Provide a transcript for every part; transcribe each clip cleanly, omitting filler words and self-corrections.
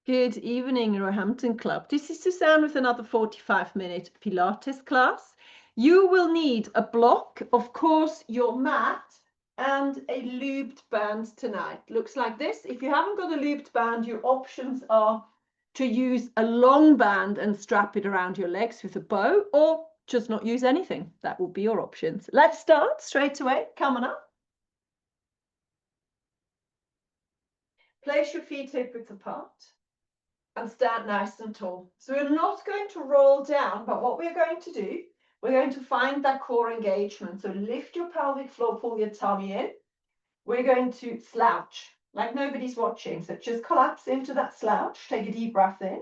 Good evening, Roehampton Club. This is Susanne with another 45-minute Pilates class. You will need a block, of course, your mat, and a looped band tonight. Looks like this. If you haven't got a looped band, your options are to use a long band and strap it around your legs with a bow, or just not use anything. That will be your options. Let's start straight away. Come on up. Place your feet hip width apart. And stand nice and tall. So we're not going to roll down, but what we're going to do, we're going to find that core engagement. So lift your pelvic floor, pull your tummy in. We're going to slouch like nobody's watching. So just collapse into that slouch. Take a deep breath in.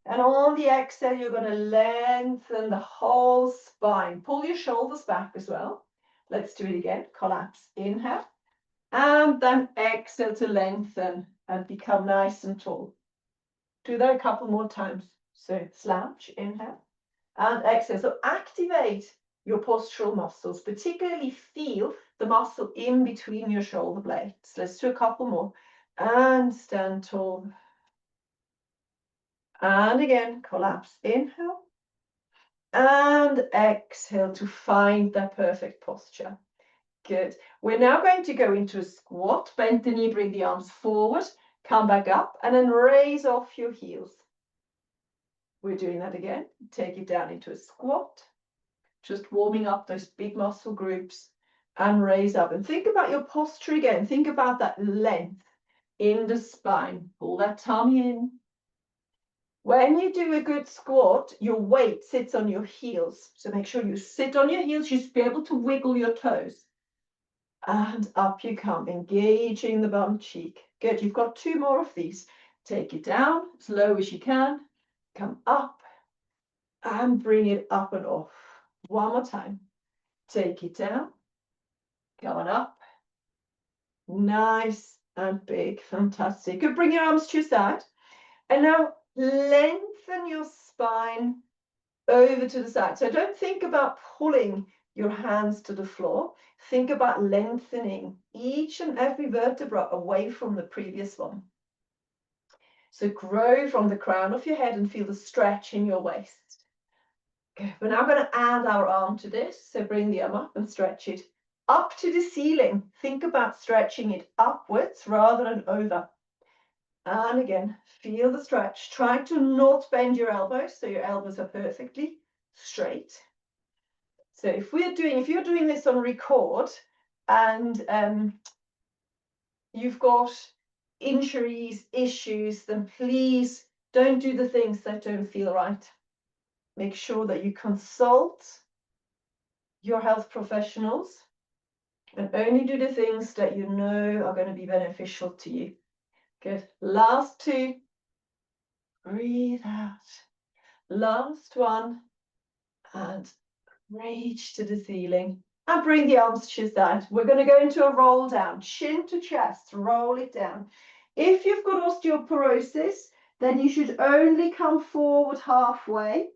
And on the exhale, you're going to lengthen the whole spine. Pull your shoulders back as well. Let's do it again. Collapse, inhale. And then exhale to lengthen and become nice and tall. Do that a couple more times. So slouch, inhale, and exhale. So activate your postural muscles, particularly feel the muscle in between your shoulder blades. Let's do a couple more. And stand tall. And again, collapse, inhale. And exhale to find that perfect posture. Good. We're now going to go into a squat. Bend the knee, bring the arms forward. Come back up and then raise off your heels. We're doing that again. Take it down into a squat. Just warming up those big muscle groups and raise up. And think about your posture again. Think about that length in the spine. Pull that tummy in. When you do a good squat, your weight sits on your heels. So make sure you sit on your heels. You should be able to wiggle your toes. And up you come, engaging the bum cheek. Good. You've got two more of these. Take it down as low as you can. Come up and bring it up and off. One more time. Take it down. Going up. Nice and big. Fantastic. Good. Bring your arms to your side. And now lengthen your spine over to the side. So don't think about pulling your hands to the floor. Think about lengthening each and every vertebra away from the previous one. So grow from the crown of your head and feel the stretch in your waist. Okay, we're now going to add our arm to this. So bring the arm up and stretch it up to the ceiling. Think about stretching it upwards rather than over. And again, feel the stretch. Try to not bend your elbows so your elbows are perfectly straight. So if you're doing this on record and you've got injuries, issues, then please don't do the things that don't feel right. Make sure that you consult your health professionals and only do the things that you know are going to be beneficial to you. Good. Last two. Breathe out. Last one. And reach to the ceiling. And bring the arms to your side. We're going to go into a roll down, chin to chest, roll it down. If you've got osteoporosis, then you should only come forward halfway.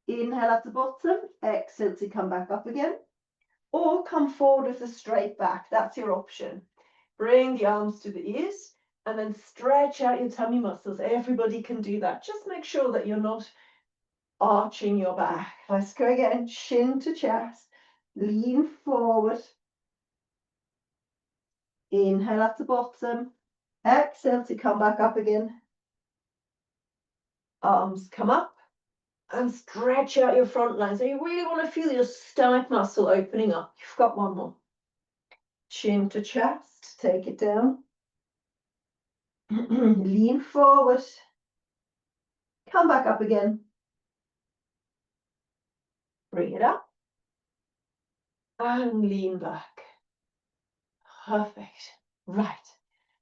Inhale at the bottom, exhale to come back up again. Or come forward with a straight back. That's your option. Bring the arms to the ears and then stretch out your tummy muscles. Everybody can do that. Just make sure that you're not arching your back. Let's go again. Chin to chest. Lean forward. Inhale at the bottom. Exhale to come back up again. Arms come up and stretch out your front line. So you really want to feel your stomach muscle opening up. You've got one more. Chin to chest. Take it down. Lean forward. Come back up again. Bring it up. And lean back. Perfect. Right.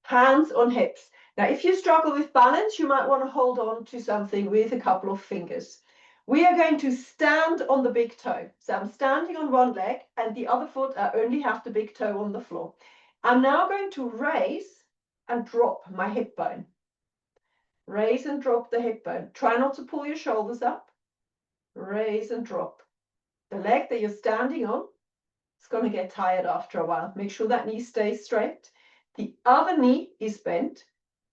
Hands on hips. Now, if you struggle with balance, you might want to hold on to something with a couple of fingers. We are going to stand on the big toe. So I'm standing on one leg and the other foot, I only have the big toe on the floor. I'm now going to raise and drop my hip bone. Raise and drop the hip bone. Try not to pull your shoulders up. Raise and drop. The leg that you're standing on, it's going to get tired after a while. Make sure that knee stays straight. The other knee is bent.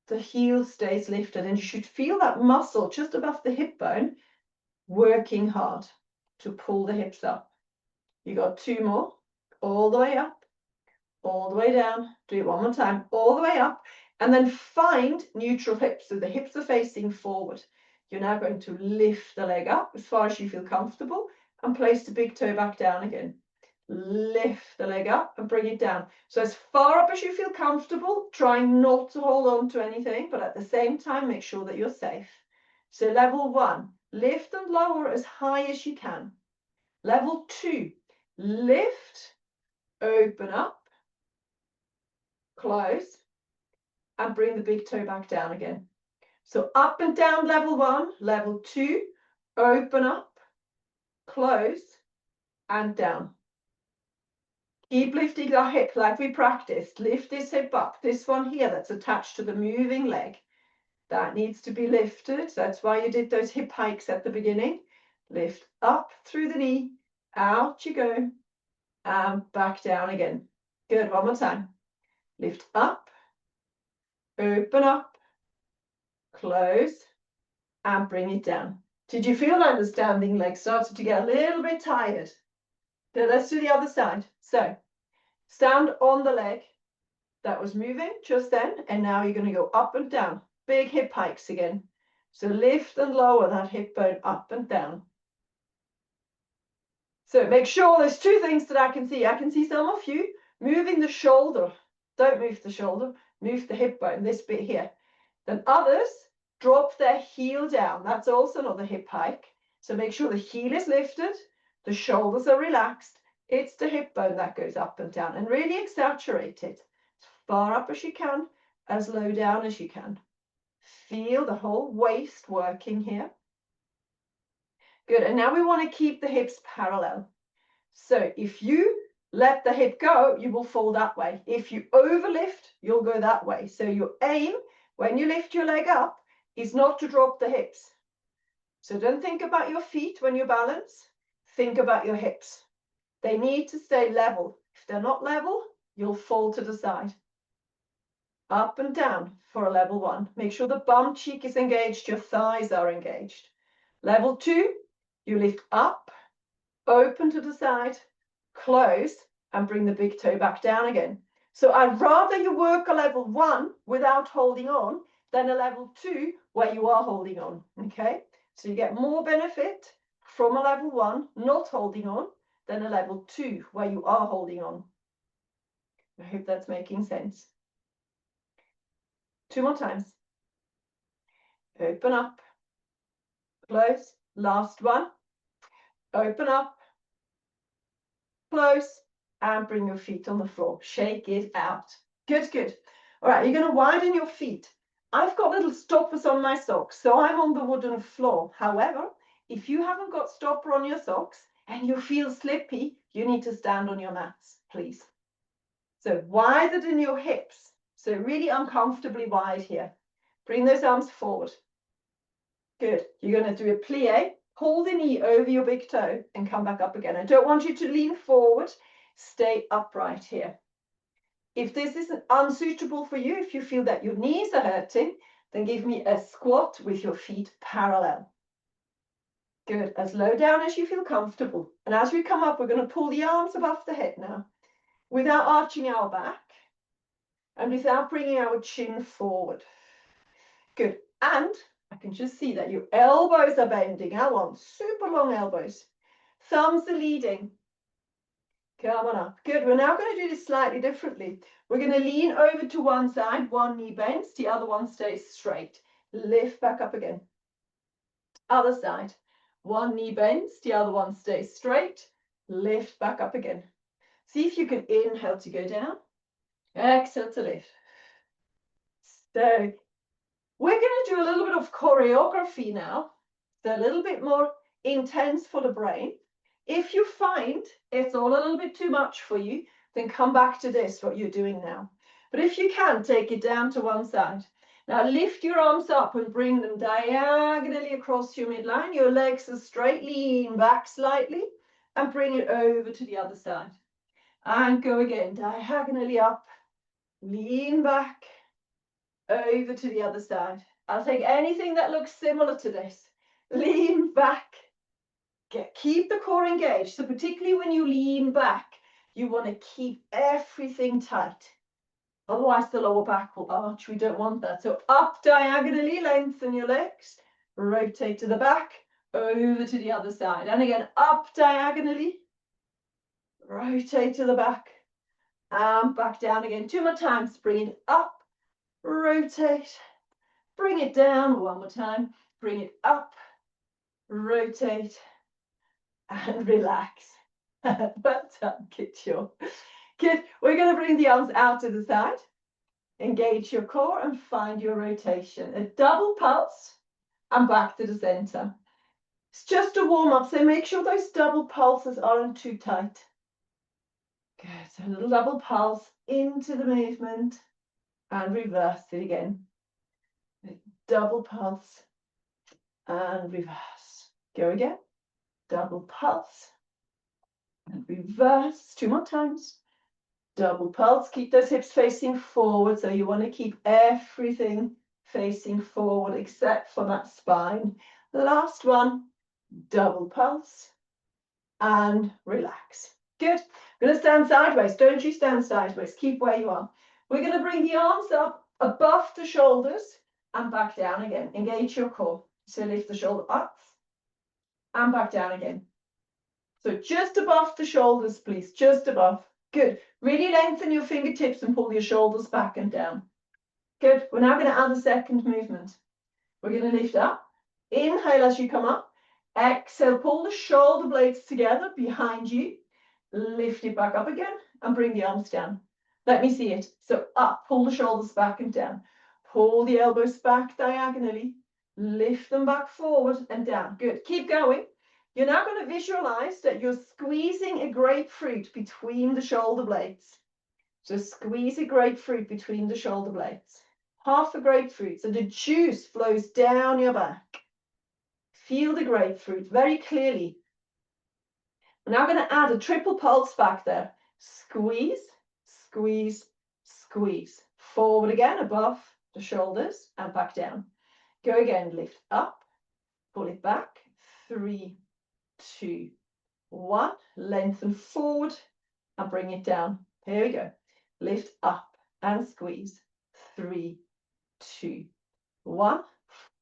the heel stays lifted, and you should feel that muscle just above the hip bone working hard to pull the hips up. You got 2 more, all the way up, all the way down. Do it one more time, all the way up, and then find neutral hips, so the hips are facing forward. You're now going to lift the leg up as far as you feel comfortable and place the big toe back down again. Lift the leg up and bring it down. So as far up as you feel comfortable, trying not to hold on to anything, but at the same time, make sure that you're safe. So level 1, lift and lower as high as you can. Level 2, lift, open up, close, and bring the big toe back down again. So up and down level 1, level 2, open up, close, and down. Keep lifting our hip like we practiced. Lift this hip up. This one here that's attached to the moving leg, that needs to be lifted. That's why you did those hip hikes at the beginning. Lift up through the knee, out you go, and back down again. Good, one more time. Lift up, open up, close, and bring it down. Did you feel like the standing leg started to get a little bit tired? Good, let's do the other side. So stand on the leg that was moving just then, and now you're going to go up and down. Big hip hikes again. So lift and lower that hip bone up and down. So make sure there's 2 things that I can see. I can see some of you moving the shoulder. Don't move the shoulder, move the hip bone, this bit here. Then others drop their heel down. That's also another hip hike. So make sure the heel is lifted, the shoulders are relaxed. It's the hip bone that goes up and down, and really exaggerate it. As far up as you can, as low down as you can. Feel the whole waist working here. Good, and now we want to keep the hips parallel. So if you let the hip go, you will fall that way. If you overlift, you'll go that way. So your aim, when you lift your leg up, is not to drop the hips. So don't think about your feet when you balance. Think about your hips. They need to stay level. If they're not level, you'll fall to the side. Up and down for a level 1. Make sure the bum cheek is engaged, your thighs are engaged. Level 2, you lift up, open to the side, close, and bring the big toe back down again. So I'd rather you work a level 1 without holding on than a level 2 where you are holding on, okay? So you get more benefit from a level 1 not holding on than a level 2 where you are holding on. I hope that's making sense. 2 more times. Open up, close, last one. Open up, close, and bring your feet on the floor. Shake it out. Good, good. All right, you're going to widen your feet. I've got little stoppers on my socks, so I'm on the wooden floor. However, if you haven't got stopper on your socks and you feel slippy, you need to stand on your mats, please. So widen your hips. So really uncomfortably wide here. Bring those arms forward. Good. You're going to do a plie. Hold the knee over your big toe and come back up again. I don't want you to lean forward. Stay upright here. If this isn't unsuitable for you, if you feel that your knees are hurting, then give me a squat with your feet parallel. Good. As low down as you feel comfortable. And as we come up, we're going to pull the arms above the head now without arching our back and without bringing our chin forward. Good. And I can just see that your elbows are bending. I want super long elbows. Thumbs are leading. Come on up. Good. We're now going to do this slightly differently. We're going to lean over to one side. One knee bends. The other one stays straight. Lift back up again. Other side. One knee bends. The other one stays straight. Lift back up again. See if you can inhale to go down. Exhale to lift. So we're going to do a little bit of choreography now. So a little bit more intense for the brain. If you find it's all a little bit too much for you, then come back to this, what you're doing now. But if you can, take it down to one side. Now lift your arms up and bring them diagonally across your midline. Your legs are straight, lean back slightly and bring it over to the other side. And go again, diagonally up, lean back over to the other side. I'll take anything that looks similar to this. Lean back. Keep the core engaged. So particularly when you lean back, you want to keep everything tight. Otherwise, the lower back will arch. We don't want that. So up diagonally, lengthen your legs. Rotate to the back, over to the other side. And again, up diagonally. Rotate to the back. And back down again. 2 more times. Bring it up. Rotate. Bring it down. 1 more time. Bring it up. Rotate. And relax. Well done, good job. Good. We're going to bring the arms out to the side. Engage your core and find your rotation. A double pulse and back to the center. It's just a warm up, so make sure those double pulses aren't too tight. Good. So a little double pulse into the movement and reverse it again. Double pulse and reverse. Go again. Double pulse and reverse. 2 more times. Double pulse. Keep those hips facing forward. So you want to keep everything facing forward except for that spine. The last one. Double pulse and relax. Good. I'm going to stand sideways. Don't you stand sideways. Keep where you are. We're going to bring the arms up above the shoulders and back down again. Engage your core. So lift the shoulder up and back down again. So just above the shoulders, please. Just above. Good. Really lengthen your fingertips and pull your shoulders back and down. Good. We're now going to add a second movement. We're going to lift up. Inhale as you come up. Exhale, pull the shoulder blades together behind you. Lift it back up again and bring the arms down. Let me see it. So up, pull the shoulders back and down. Pull the elbows back diagonally. Lift them back forward and down. Good. Keep going. You're now going to visualize that you're squeezing a grapefruit between the shoulder blades. So squeeze a grapefruit between the shoulder blades. Half a grapefruit. So the juice flows down your back. Feel the grapefruit very clearly. I'm now going to add a triple pulse back there. Squeeze, squeeze, squeeze. Forward again, above the shoulders and back down. Go again, lift up, pull it back. 3, 2, 1. Lengthen forward and bring it down. Here we go. Lift up and squeeze. 3, 2, 1.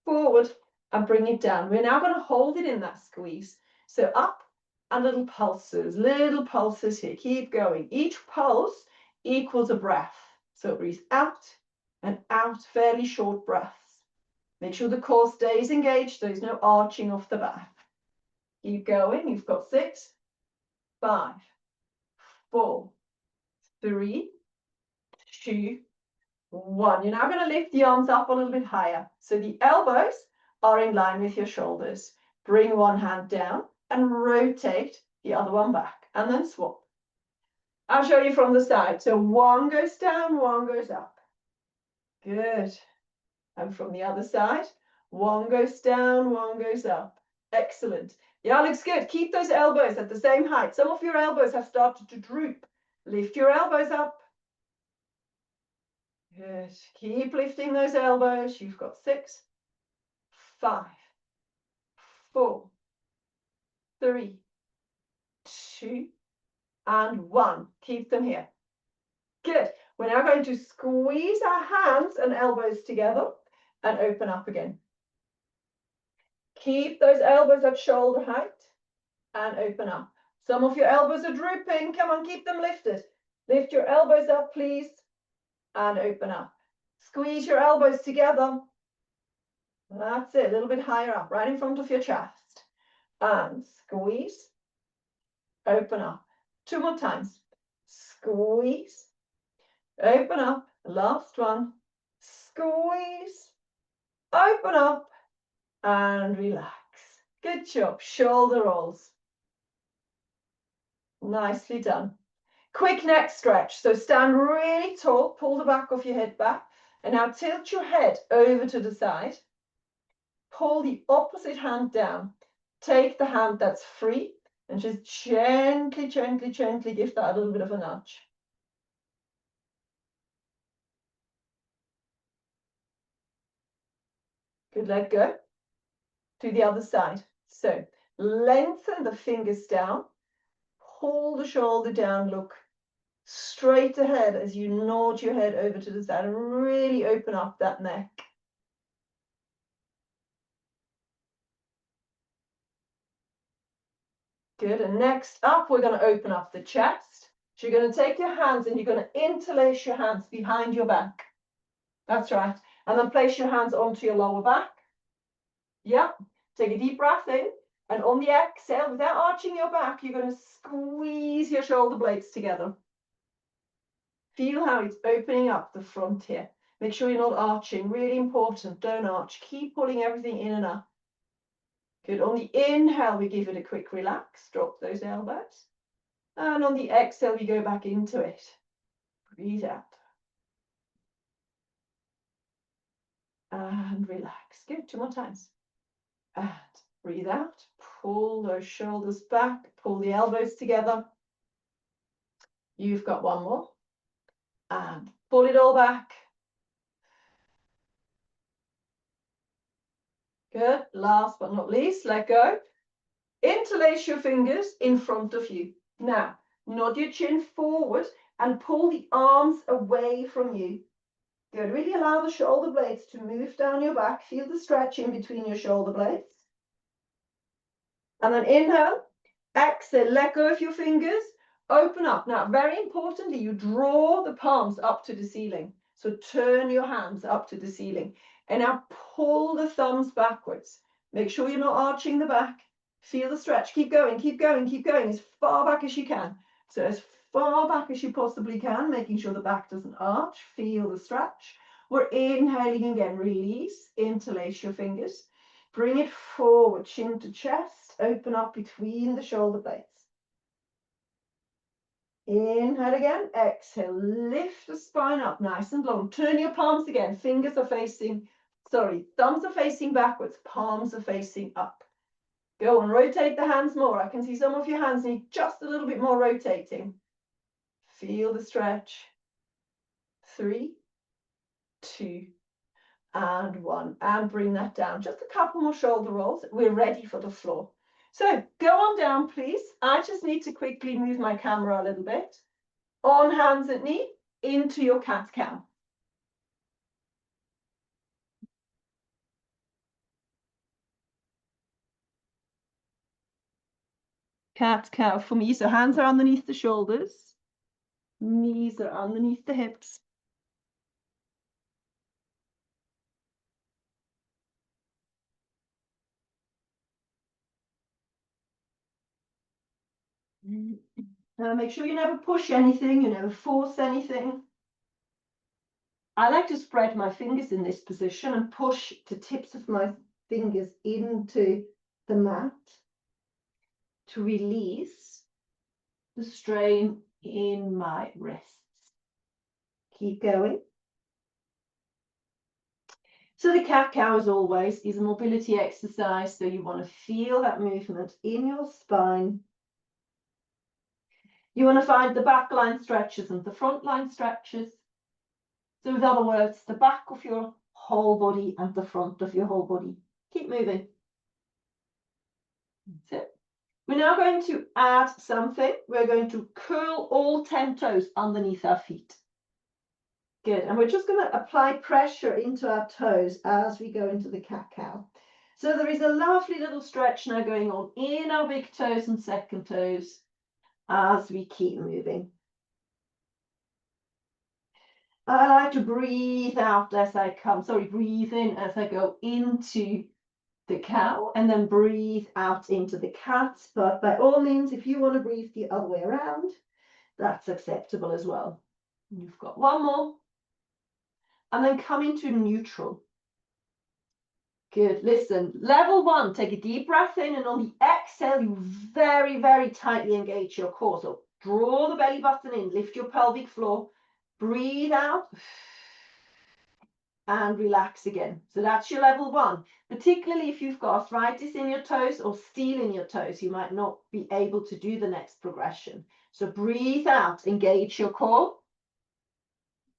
Forward and bring it down. We're now going to hold it in that squeeze. So up and little pulses here. Keep going. Each pulse equals a breath. So breathe out and out, fairly short breaths. Make sure the core stays engaged. There's no arching off the back. Keep going. You've got 6, 5, 4, 3, 2, 1. You're now going to lift the arms up a little bit higher. So the elbows are in line with your shoulders. Bring one hand down and rotate the other one back and then swap. I'll show you from the side. So one goes down, one goes up. Good. And from the other side, one goes down, one goes up. Excellent. Yeah, looks good. Keep those elbows at the same height. Some of your elbows have started to droop. Lift your elbows up. Good. Keep lifting those elbows. You've got 6, 5, 4, 3, 2, and 1. Keep them here. Good. We're now going to squeeze our hands and elbows together and open up again. Keep those elbows at shoulder height and open up. Some of your elbows are drooping. Come on, keep them lifted. Lift your elbows up, please, and open up. Squeeze your elbows together. That's it, a little bit higher up, right in front of your chest. And squeeze, open up. 2 more times. Squeeze, open up. Last one. Squeeze, open up, and relax. Good job. Shoulder rolls. Nicely done. Quick neck stretch. So stand really tall, pull the back of your head back, and now tilt your head over to the side. Pull the opposite hand down. Take the hand that's free and just gently, gently, gently give that a little bit of a nudge. Good, let go. To the other side. So lengthen the fingers down, pull the shoulder down, look straight ahead as you nod your head over to the side and really open up that neck. Good, and next up, we're going to open up the chest. So you're going to take your hands and you're going to interlace your hands behind your back. That's right. And then place your hands onto your lower back. Yeah. Take a deep breath in. And on the exhale, without arching your back, you're going to squeeze your shoulder blades together. Feel how it's opening up the front here. Make sure you're not arching. Really important. Don't arch. Keep pulling everything in and up. Good. On the inhale, we give it a quick relax. Drop those elbows. And on the exhale, we go back into it. Breathe out. And relax. Good. 2 more times. And breathe out. Pull those shoulders back. Pull the elbows together. You've got 1 more. And pull it all back. Good. Last but not least, let go. Interlace your fingers in front of you. Now, nod your chin forward and pull the arms away from you. Good. Really allow the shoulder blades to move down your back. Feel the stretch in between your shoulder blades. And then inhale, exhale, let go of your fingers, open up. Now, very importantly, you draw the palms up to the ceiling. So turn your hands up to the ceiling. And now pull the thumbs backwards. Make sure you're not arching the back. Feel the stretch. Keep going, keep going, keep going as far back as you can. So as far back as you possibly can, making sure the back doesn't arch. Feel the stretch. We're inhaling again. Release. Interlace your fingers. Bring it forward, chin to chest. Open up between the shoulder blades. Inhale again. Exhale. Lift the spine up nice and long. Turn your palms again. Fingers are facing, thumbs are facing backwards. Palms are facing up. Go on, rotate the hands more. I can see some of your hands need just a little bit more rotating. Feel the stretch. 3, 2, and 1. And bring that down. Just a couple more shoulder rolls. We're ready for the floor. So go on down, please. I just need to quickly move my camera a little bit. On hands and knee, into your cat-cow. Cat-cow for me. So hands are underneath the shoulders. Knees are underneath the hips. Make sure you never push anything, you never force anything. I like to spread my fingers in this position and push the tips of my fingers into the mat to release the strain in my wrists. Keep going. So the cat-cow, as always, is a mobility exercise. So you want to feel that movement in your spine. You want to find the back line stretches and the front line stretches. So in other words, the back of your whole body and the front of your whole body. Keep moving. That's it. We're now going to add something. We're going to curl all 10 toes underneath our feet. Good. And we're just going to apply pressure into our toes as we go into the cat-cow. So there is a lovely little stretch now going on in our big toes and second toes as we keep moving. I like to breathe out as I come. Breathe in as I go into the cow and then breathe out into the cat. But by all means, if you want to breathe the other way around, that's acceptable as well. You've got 1 more. And then come into neutral. Good. Listen, level 1, take a deep breath in, and on the exhale, you very, very tightly engage your core. So draw the belly button in, lift your pelvic floor, breathe out, and relax again. So that's your level 1. Particularly if you've got arthritis in your toes or steel in your toes, you might not be able to do the next progression. So breathe out, engage your core,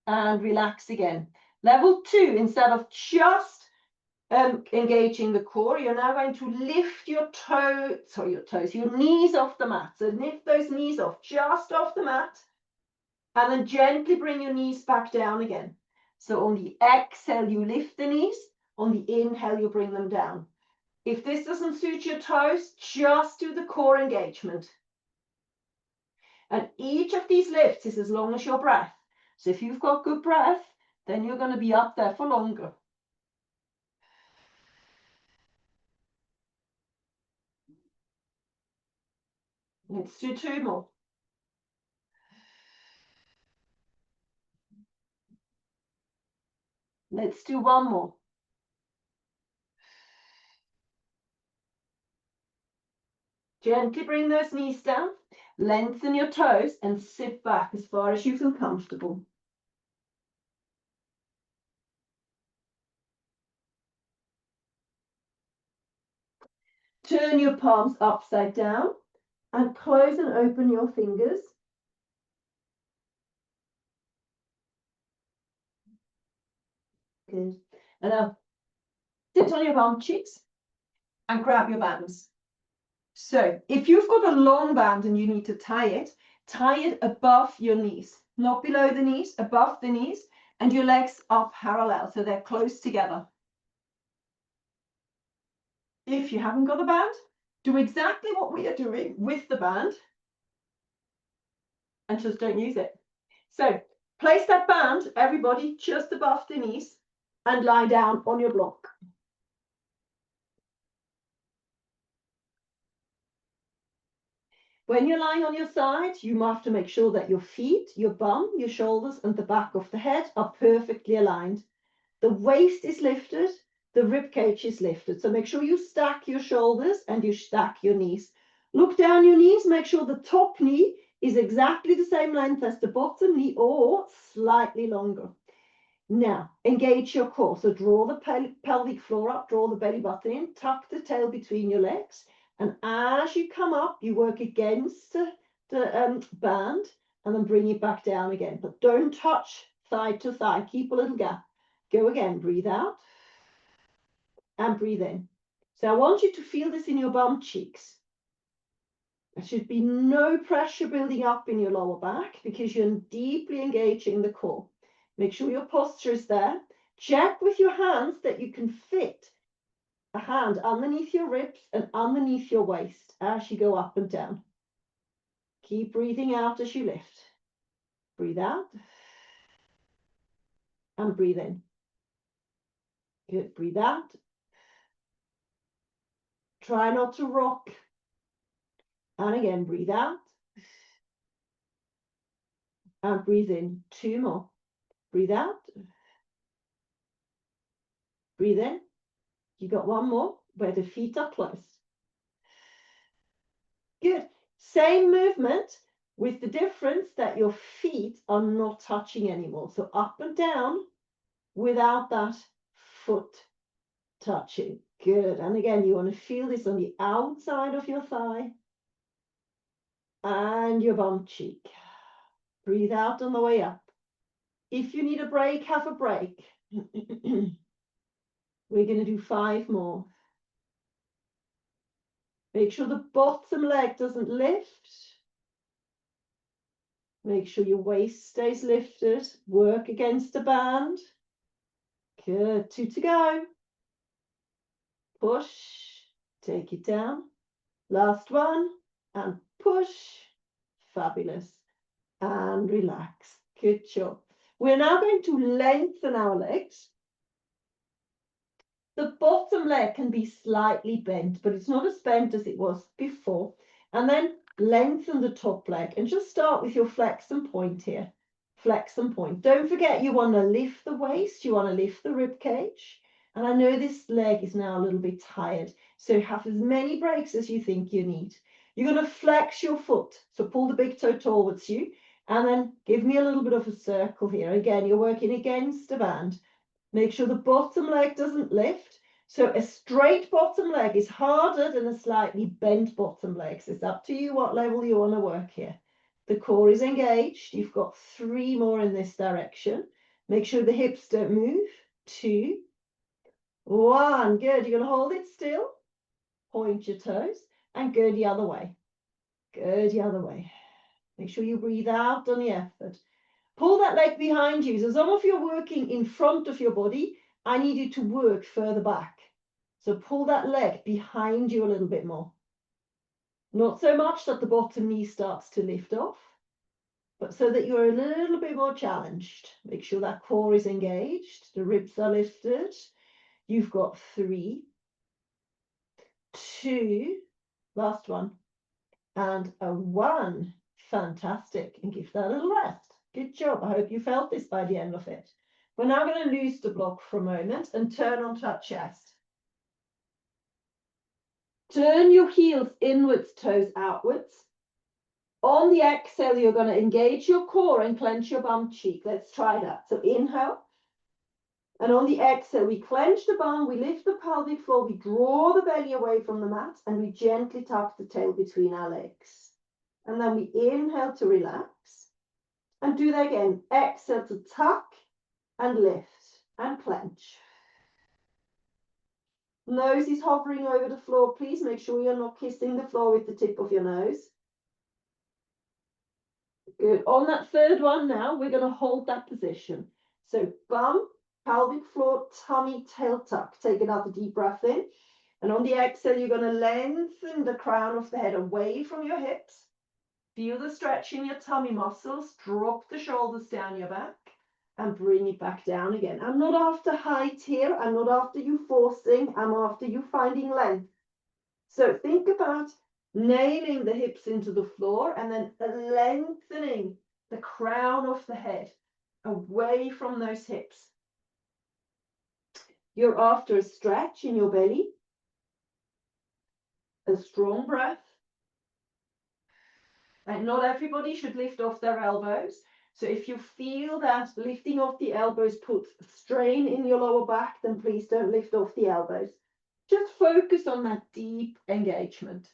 and relax again. Level 2, instead of just engaging the core. You're now going to lift your knees off the mat. So lift those knees off, just off the mat, and then gently bring your knees back down again. So on the exhale, you lift the knees. On the inhale, you bring them down. If this doesn't suit your toes, just do the core engagement. And each of these lifts is as long as your breath. So if you've got good breath, then you're going to be up there for longer. Let's do 2 more. Let's do 1 more. Gently bring those knees down, lengthen your toes, and sit back as far as you feel comfortable. Turn your palms upside down and close and open your fingers. Good. And now sit on your bum cheeks and grab your bands. So if you've got a long band and you need to tie it above your knees, not below the knees, above the knees, and your legs are parallel, so they're close together. If you haven't got a band, do exactly what we are doing with the band and just don't use it. So place that band, everybody, just above the knees and lie down on your block. When you're lying on your side, you have to make sure that your feet, your bum, your shoulders, and the back of the head are perfectly aligned. The waist is lifted, the rib cage is lifted. So make sure you stack your shoulders and you stack your knees. Look down your knees, make sure the top knee is exactly the same length as the bottom knee or slightly longer. Now, engage your core. So draw the pelvic floor up, draw the belly button in, tuck the tail between your legs. And as you come up, you work against the band and then bring it back down again. But don't touch thigh to thigh. Keep a little gap. Go again. Breathe out and breathe in. So I want you to feel this in your bum cheeks. There should be no pressure building up in your lower back because you're deeply engaging the core. Make sure your posture is there. Check with your hands that you can fit a hand underneath your ribs and underneath your waist as you go up and down. Keep breathing out as you lift. Breathe out and breathe in. Good. Breathe out. Try not to rock. And again, breathe out and breathe in. 2 more. Breathe out. Breathe in. You got 1 more where the feet are close. Good. Same movement with the difference that your feet are not touching anymore. So up and down without that foot touching. Good. And again, you want to feel this on the outside of your thigh and your bum cheek. Breathe out on the way up. If you need a break, have a break. We're going to do 5 more. Make sure the bottom leg doesn't lift. Make sure your waist stays lifted. Work against the band. Good. 2 to go. Push. Take it down. Last one. And push. Fabulous. And relax. Good job. We're now going to lengthen our legs. The bottom leg can be slightly bent, but it's not as bent as it was before. And then lengthen the top leg and just start with your flex and point here. Flex and point. Don't forget you want to lift the waist, you want to lift the rib cage. And I know this leg is now a little bit tired, so have as many breaks as you think you need. You're going to flex your foot, so pull the big toe towards you, and then give me a little bit of a circle here. Again, you're working against the band. Make sure the bottom leg doesn't lift. So a straight bottom leg is harder than a slightly bent bottom leg. So it's up to you what level you want to work here. The core is engaged. You've got 3 more in this direction. Make sure the hips don't move. 2, 1. Good. You're going to hold it still. Point your toes and go the other way. Go the other way. Make sure you breathe out on the effort. Pull that leg behind you. So some of you are working in front of your body. I need you to work further back. So pull that leg behind you a little bit more. Not so much that the bottom knee starts to lift off, but so that you're a little bit more challenged. Make sure that core is engaged. The ribs are lifted. You've got 3, 2, last one, and a 1. Fantastic. And give that a little rest. Good job. I hope you felt this by the end of it. We're now going to loose the block for a moment and turn onto our chest. Turn your heels inwards, toes outwards. On the exhale, you're going to engage your core and clench your bum cheek. Let's try that. So inhale. And on the exhale, we clench the bum, we lift the pelvic floor, we draw the belly away from the mat, and we gently tuck the tail between our legs. And then we inhale to relax. And do that again. Exhale to tuck and lift and clench. Nose is hovering over the floor. Please make sure you're not kissing the floor with the tip of your nose. Good. On that third one now, we're going to hold that position. So bum, pelvic floor, tummy, tail tuck. Take another deep breath in. And on the exhale, you're going to lengthen the crown of the head away from your hips. Feel the stretch in your tummy muscles. Drop the shoulders down your back and bring it back down again. I'm not after height here. I'm not after you forcing. I'm after you finding length. So think about nailing the hips into the floor and then lengthening the crown of the head away from those hips. You're after a stretch in your belly, a strong breath. And not everybody should lift off their elbows. So if you feel that lifting off the elbows puts strain in your lower back, then please don't lift off the elbows. Just focus on that deep engagement.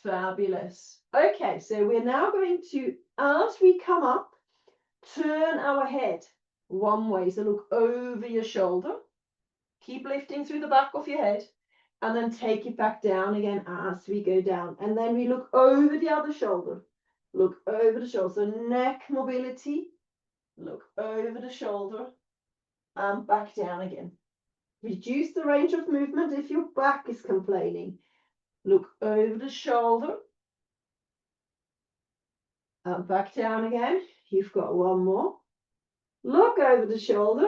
Fabulous. Okay, so we're now going to, as we come up, turn our head one way. So look over your shoulder. Keep lifting through the back of your head. And then take it back down again as we go down. And then we look over the other shoulder. Look over the shoulder. So neck mobility. Look over the shoulder. And back down again. Reduce the range of movement if your back is complaining. Look over the shoulder. And back down again. You've got one more. Look over the shoulder.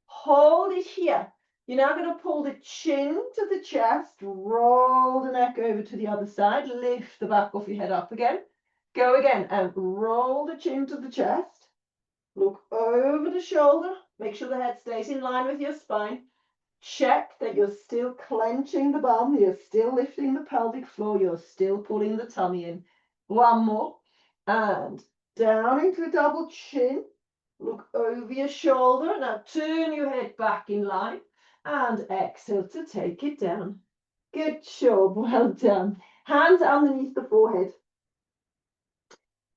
Hold it here. You're now going to pull the chin to the chest, roll the neck over to the other side, lift the back of your head up again. Go again and roll the chin to the chest. Look over the shoulder. Make sure the head stays in line with your spine. Check that you're still clenching the bum. You're still lifting the pelvic floor. You're still pulling the tummy in. One more. And down into a double chin. Look over your shoulder. Now turn your head back in line. And exhale to take it down. Good job, well done. Hands underneath the forehead.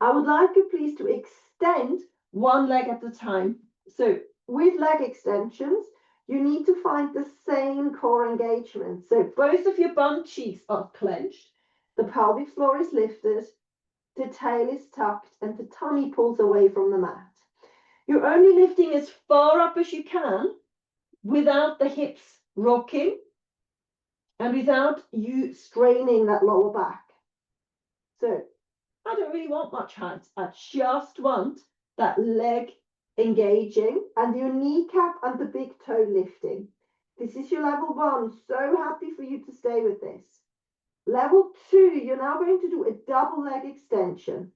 I would like you please to extend one leg at a time. So with leg extensions, you need to find the same core engagement. So both of your bum cheeks are clenched, the pelvic floor is lifted, the tail is tucked, and the tummy pulls away from the mat. You're only lifting as far up as you can without the hips rocking and without you straining that lower back. So I don't really want much height. I just want that leg engaging and your kneecap and the big toe lifting. This is your level 1. So happy for you to stay with this. Level 2, you're now going to do a double leg extension.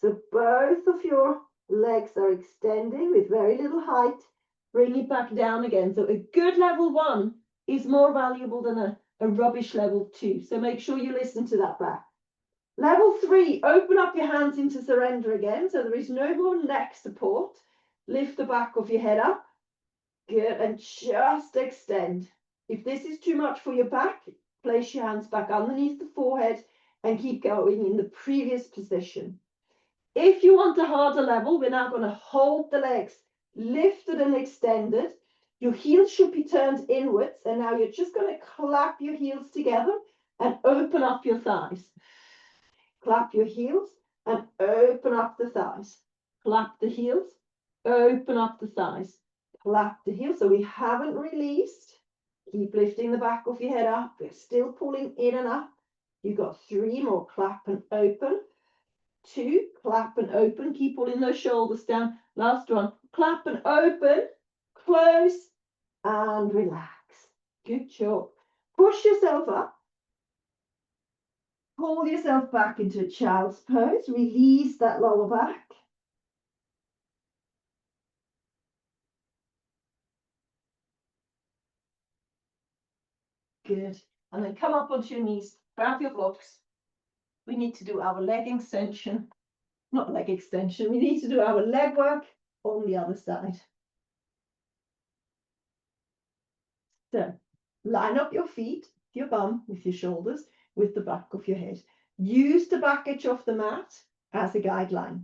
So both of your legs are extending with very little height. Bring it back down again. So a good level 1 is more valuable than a rubbish level 2. So make sure you listen to that back. Level 3, open up your hands into surrender again. So there is no more neck support. Lift the back of your head up. Good. And just extend. If this is too much for your back, place your hands back underneath the forehead and keep going in the previous position. If you want a harder level, we're now going to hold the legs lifted and extended. Your heels should be turned inwards, and now you're just going to clap your heels together and open up your thighs. Clap your heels and open up the thighs. Clap the heels, open up the thighs. Clap the heels. So we haven't released. Keep lifting the back of your head up. We're still pulling in and up. You've got 3 more. Clap and open. 2, clap and open. Keep pulling those shoulders down. Last one. Clap and open. Close and relax. Good job. Push yourself up. Pull yourself back into a child's pose. Release that lower back. Good. And then come up onto your knees. Grab your blocks. We need to do our leg extension. Not leg extension. We need to do our leg work on the other side. So line up your feet, your bum with your shoulders, with the back of your head. Use the back edge of the mat as a guideline.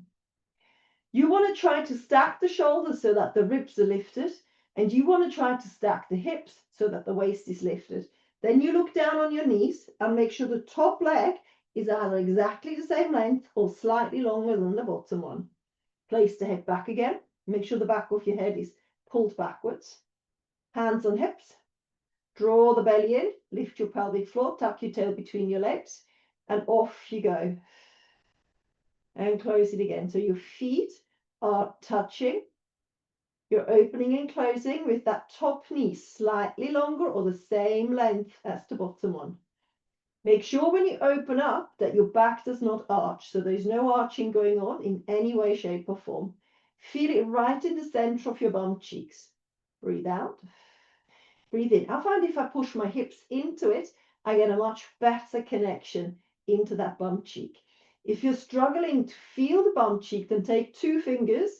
You want to try to stack the shoulders so that the ribs are lifted, and you want to try to stack the hips so that the waist is lifted. Then you look down on your knees and make sure the top leg is either exactly the same length or slightly longer than the bottom one. Place the head back again. Make sure the back of your head is pulled backwards. Hands on hips. Draw the belly in, lift your pelvic floor, tuck your tail between your legs, and off you go. And close it again. So your feet are touching. You're opening and closing with that top knee slightly longer or the same length as the bottom one. Make sure when you open up that your back does not arch. So there's no arching going on in any way, shape, or form. Feel it right in the center of your bum cheeks. Breathe out. Breathe in. I find if I push my hips into it, I get a much better connection into that bum cheek. If you're struggling to feel the bum cheek, then take 2 fingers,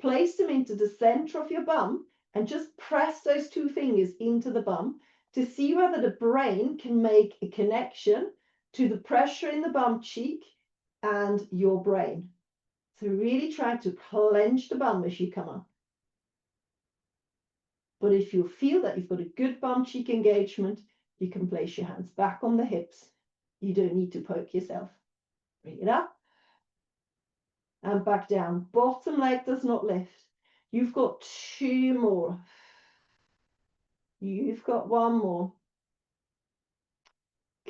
place them into the center of your bum, and just press those 2 fingers into the bum to see whether the brain can make a connection to the pressure in the bum cheek and your brain. So really try to clench the bum as you come up. But if you feel that you've got a good bum cheek engagement, you can place your hands back on the hips. You don't need to poke yourself. Bring it up and back down. Bottom leg does not lift. You've got 2 more. You've got 1 more.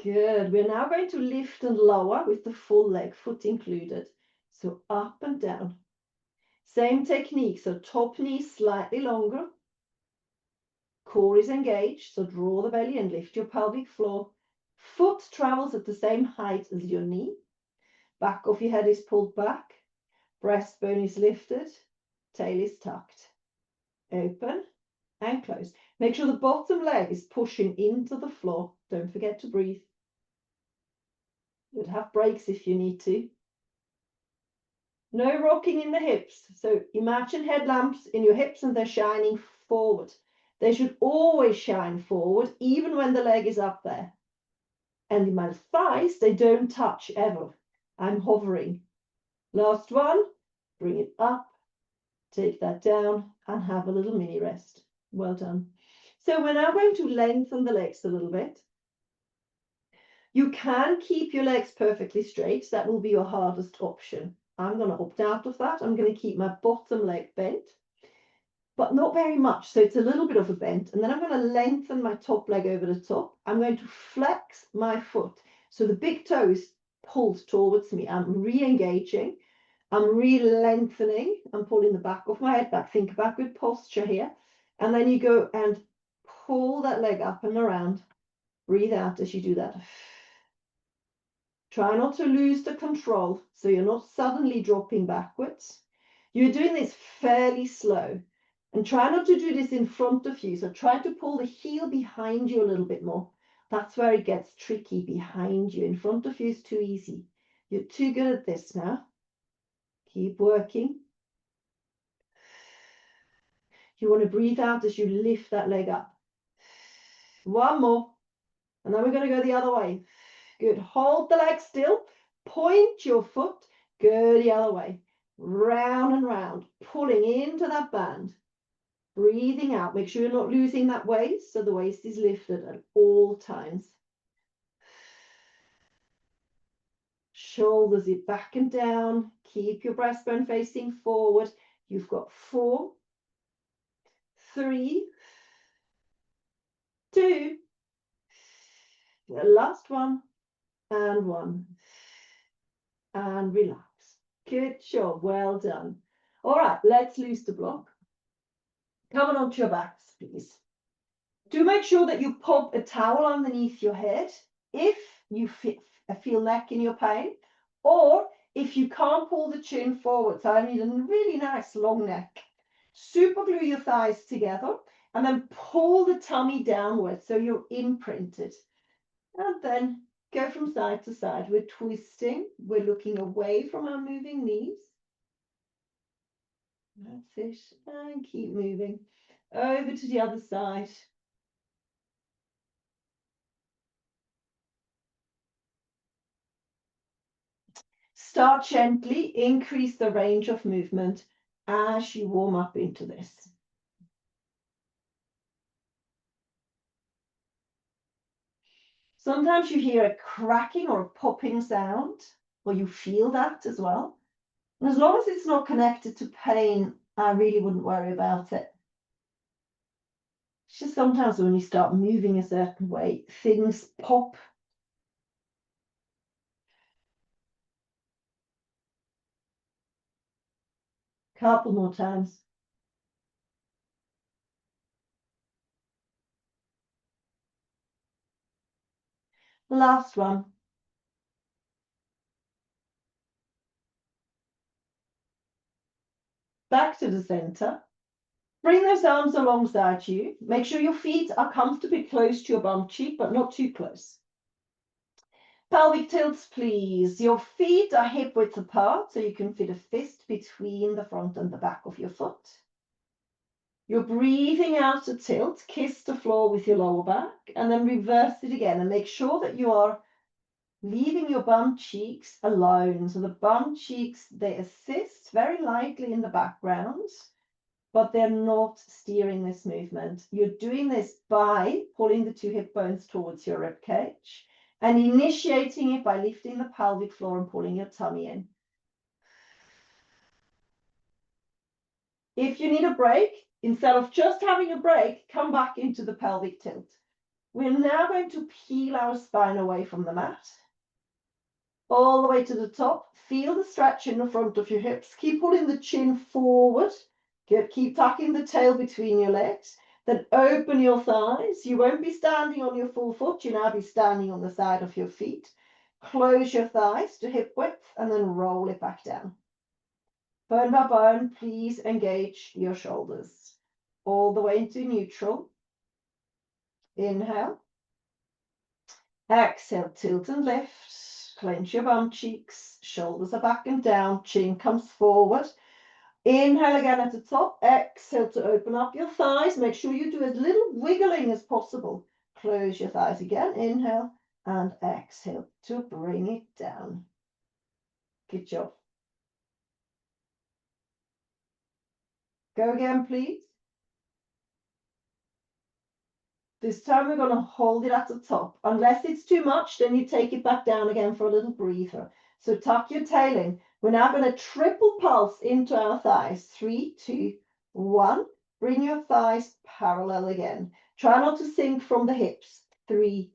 Good. We're now going to lift and lower with the full leg, foot included. So up and down. Same technique. So top knee slightly longer. Core is engaged, so draw the belly and lift your pelvic floor. Foot travels at the same height as your knee. Back of your head is pulled back. Breastbone is lifted. Tail is tucked. Open and close. Make sure the bottom leg is pushing into the floor. Don't forget to breathe. You'd have breaks if you need to. No rocking in the hips. So imagine headlamps in your hips and they're shining forward. They should always shine forward, even when the leg is up there. And in my thighs, they don't touch ever. I'm hovering. Last one, bring it up, take that down, and have a little mini rest. Well done. So we're now going to lengthen the legs a little bit. You can keep your legs perfectly straight. That will be your hardest option. I'm going to opt out of that. I'm going to keep my bottom leg bent, but not very much. So it's a little bit of a bend. And then I'm going to lengthen my top leg over the top. I'm going to flex my foot. So the big toe is pulled towards me. I'm re-engaging. I'm re-lengthening. I'm pulling the back of my head back. Think about good posture here. And then you go and pull that leg up and around. Breathe out as you do that. Try not to lose the control, so you're not suddenly dropping backwards. You're doing this fairly slow. And try not to do this in front of you. So try to pull the heel behind you a little bit more. That's where it gets tricky, behind you. In front of you is too easy. You're too good at this now. Keep working. You want to breathe out as you lift that leg up. 1 more. And then we're going to go the other way. Good. Hold the leg still. Point your foot. Go the other way. Round and round. Pulling into that band. Breathing out. Make sure you're not losing that waist, so the waist is lifted at all times. Shoulders it back and down. Keep your breastbone facing forward. You've got 4, 3, 2, the last one, and 1. And relax. Good job. Well done. All right, let's loose the block. Come on onto your backs, please. Do make sure that you pop a towel underneath your head if you feel neck in your pain, or if you can't pull the chin forward. So I need a really nice long neck. Super glue your thighs together and then pull the tummy downwards so you're imprinted. And then go from side to side. We're twisting. We're looking away from our moving knees. That's it. And keep moving. Over to the other side. Start gently, increase the range of movement as you warm up into this. Sometimes you hear a cracking or a popping sound, or you feel that as well. And as long as it's not connected to pain, I really wouldn't worry about it. It's just sometimes when you start moving a certain way, things pop. Couple more times. Last one. Back to the center. Bring those arms alongside you. Make sure your feet are comfortably close to your bum cheek, but not too close. Pelvic tilts, please. Your feet are hip width apart, so you can fit a fist between the front and the back of your foot. You're breathing out a tilt, kiss the floor with your lower back, and then reverse it again. And make sure that you are leaving your bum cheeks alone. So the bum cheeks, they assist very lightly in the background, but they're not steering this movement. You're doing this by pulling the 2 hip bones towards your rib cage and initiating it by lifting the pelvic floor and pulling your tummy in. If you need a break, instead of just having a break, come back into the pelvic tilt. We're now going to peel our spine away from the mat, all the way to the top. Feel the stretch in the front of your hips. Keep pulling the chin forward. Good. Keep tucking the tail between your legs. Then open your thighs. You won't be standing on your full foot. You'll now be standing on the side of your feet. Close your thighs to hip width and then roll it back down. Bone by bone, please engage your shoulders. All the way into neutral. Inhale. Exhale, tilt and lift. Clench your bum cheeks. Shoulders are back and down. Chin comes forward. Inhale again at the top. Exhale to open up your thighs. Make sure you do as little wiggling as possible. Close your thighs again. Inhale and exhale to bring it down. Good job. Go again, please. This time we're going to hold it at the top. Unless it's too much, then you take it back down again for a little breather. So tuck your tail in. We're now going to triple pulse into our thighs. 3, 2, 1. Bring your thighs parallel again. Try not to sink from the hips. 3,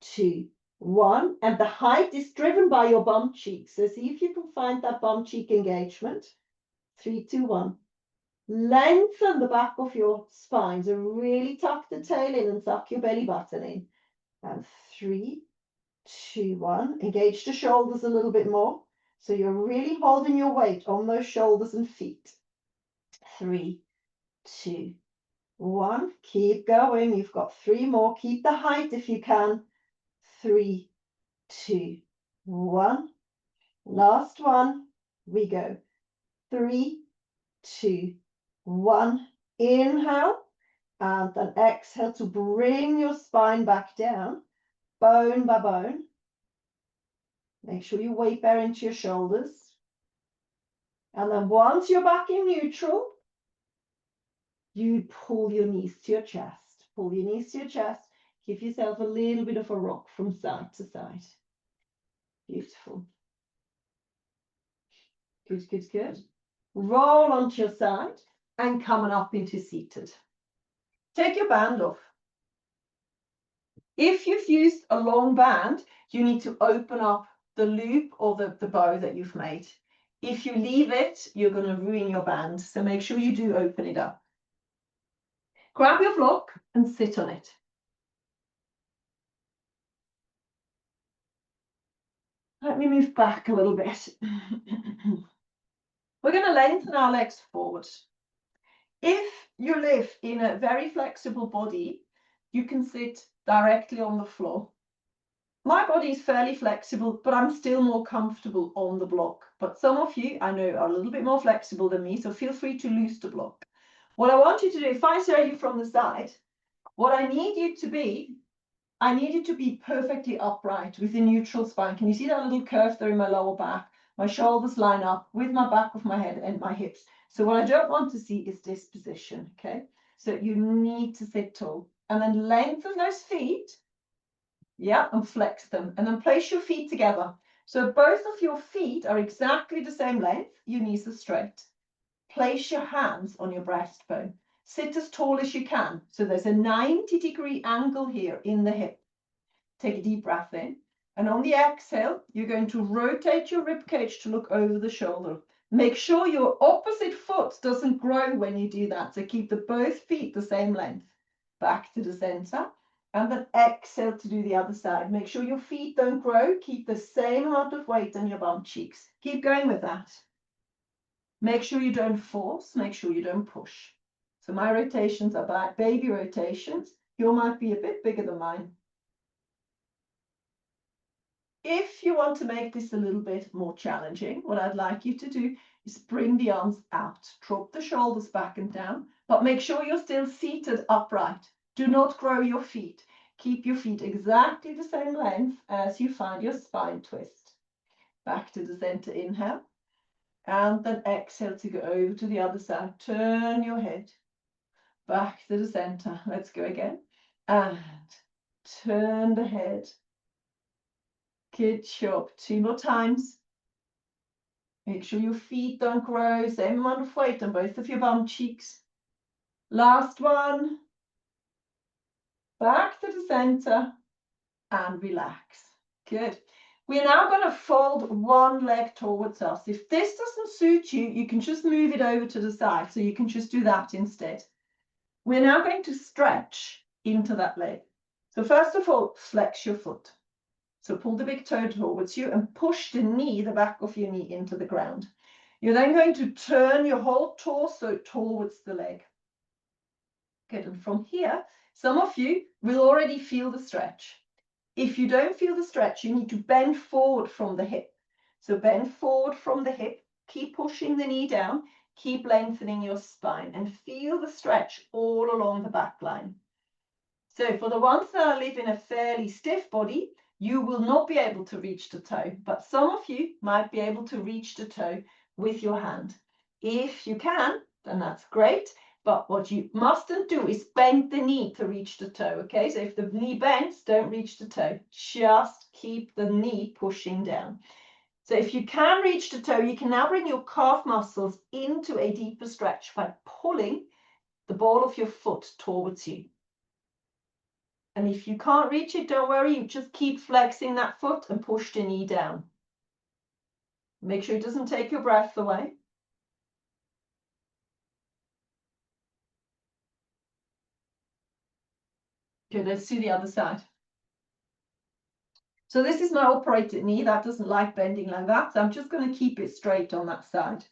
2, 1. And the height is driven by your bum cheek. So see if you can find that bum cheek engagement. 3, 2, 1. Lengthen the back of your spine. So really tuck the tail in and suck your belly button in. And 3, 2, 1. Engage the shoulders a little bit more. So you're really holding your weight on those shoulders and feet. 3, 2, 1. Keep going. You've got 3 more. Keep the height if you can. 3, 2, 1. Last one. We go. 3, 2, 1. Inhale. And then exhale to bring your spine back down. Bone by bone. Make sure you weight bear into your shoulders. And then once you're back in neutral, you pull your knees to your chest. Pull your knees to your chest. Give yourself a little bit of a rock from side to side. Beautiful. Good, good, good. Roll onto your side and coming up into seated. Take your band off. If you've used a long band, you need to open up the loop or the bow that you've made. If you leave it, you're going to ruin your band. So make sure you do open it up. Grab your block and sit on it. Let me move back a little bit. We're going to lengthen our legs forward. If you live in a very flexible body, you can sit directly on the floor. My body is fairly flexible, but I'm still more comfortable on the block. But some of you, I know, are a little bit more flexible than me, so feel free to loose the block. What I want you to do, if I show you from the side, what I need you to be, I need you to be perfectly upright with a neutral spine. Can you see that little curve there in my lower back? My shoulders line up with my back of my head and my hips. So what I don't want to see is this position, okay? So you need to sit tall and then lengthen those feet. Yeah, and flex them. And then place your feet together. So both of your feet are exactly the same length. Your knees are straight. Place your hands on your breastbone. Sit as tall as you can. So there's a 90-degree angle here in the hip. Take a deep breath in. And on the exhale, you're going to rotate your rib cage to look over the shoulder. Make sure your opposite foot doesn't grow when you do that. So keep both feet the same length. Back to the center. And then exhale to do the other side. Make sure your feet don't grow. Keep the same amount of weight on your bum cheeks. Keep going with that. Make sure you don't force. Make sure you don't push. So my rotations are baby rotations. Yours might be a bit bigger than mine. If you want to make this a little bit more challenging, what I'd like you to do is bring the arms out. Drop the shoulders back and down, but make sure you're still seated upright. Do not grow your feet. Keep your feet exactly the same length as you find your spine twist. Back to the center, inhale. And then exhale to go over to the other side. Turn your head. Back to the center. Let's go again. And turn the head. Good job. 2 more times. Make sure your feet don't grow. Same amount of weight on both of your bum cheeks. Last one. Back to the center and relax. Good. We're now going to fold one leg towards us. If this doesn't suit you, you can just move it over to the side. So you can just do that instead. We're now going to stretch into that leg. So first of all, flex your foot. So pull the big toe towards you and push the knee, the back of your knee, into the ground. You're then going to turn your whole torso towards the leg. Good, and from here, some of you will already feel the stretch. If you don't feel the stretch, you need to bend forward from the hip. So bend forward from the hip, keep pushing the knee down, keep lengthening your spine, and feel the stretch all along the back line. So for the ones that live in a fairly stiff body, you will not be able to reach the toe, but some of you might be able to reach the toe with your hand. If you can, then that's great, but what you mustn't do is bend the knee to reach the toe, okay? So if the knee bends, don't reach the toe. Just keep the knee pushing down. So if you can reach the toe, you can now bring your calf muscles into a deeper stretch by pulling the ball of your foot towards you. And if you can't reach it, don't worry, you just keep flexing that foot and push the knee down. Make sure it doesn't take your breath away. Good, let's do the other side. So this is my operated knee. That doesn't like bending like that. So I'm just going to keep it straight on that side.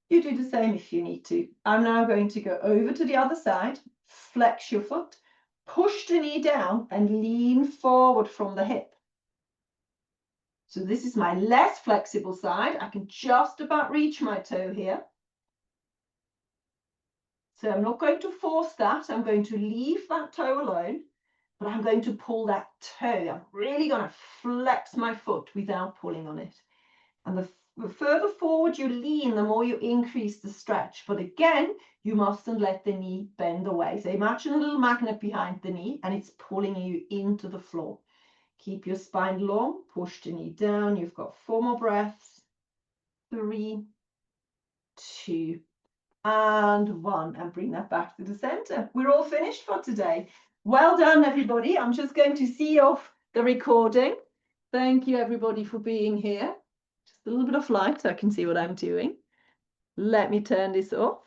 You do the same if you need to. I'm now going to go over to the other side, flex your foot, push the knee down and lean forward from the hip. So this is my less flexible side. I can just about reach my toe here. So I'm not going to force that. I'm going to leave that toe alone, but I'm going to pull that toe. I'm really going to flex my foot without pulling on it. And further forward you lean, the more you increase the stretch. But again, you mustn't let the knee bend away. So imagine a little magnet behind the knee and it's pulling you into the floor. Keep your spine long, push the knee down. You've got 4 more breaths. 3, 2, and 1. And bring that back to the center. We're all finished for today. Well done, everybody. I'm just going to see off the recording. Thank you, everybody, for being here. Just a little bit of light so I can see what I'm doing. Let me turn this off.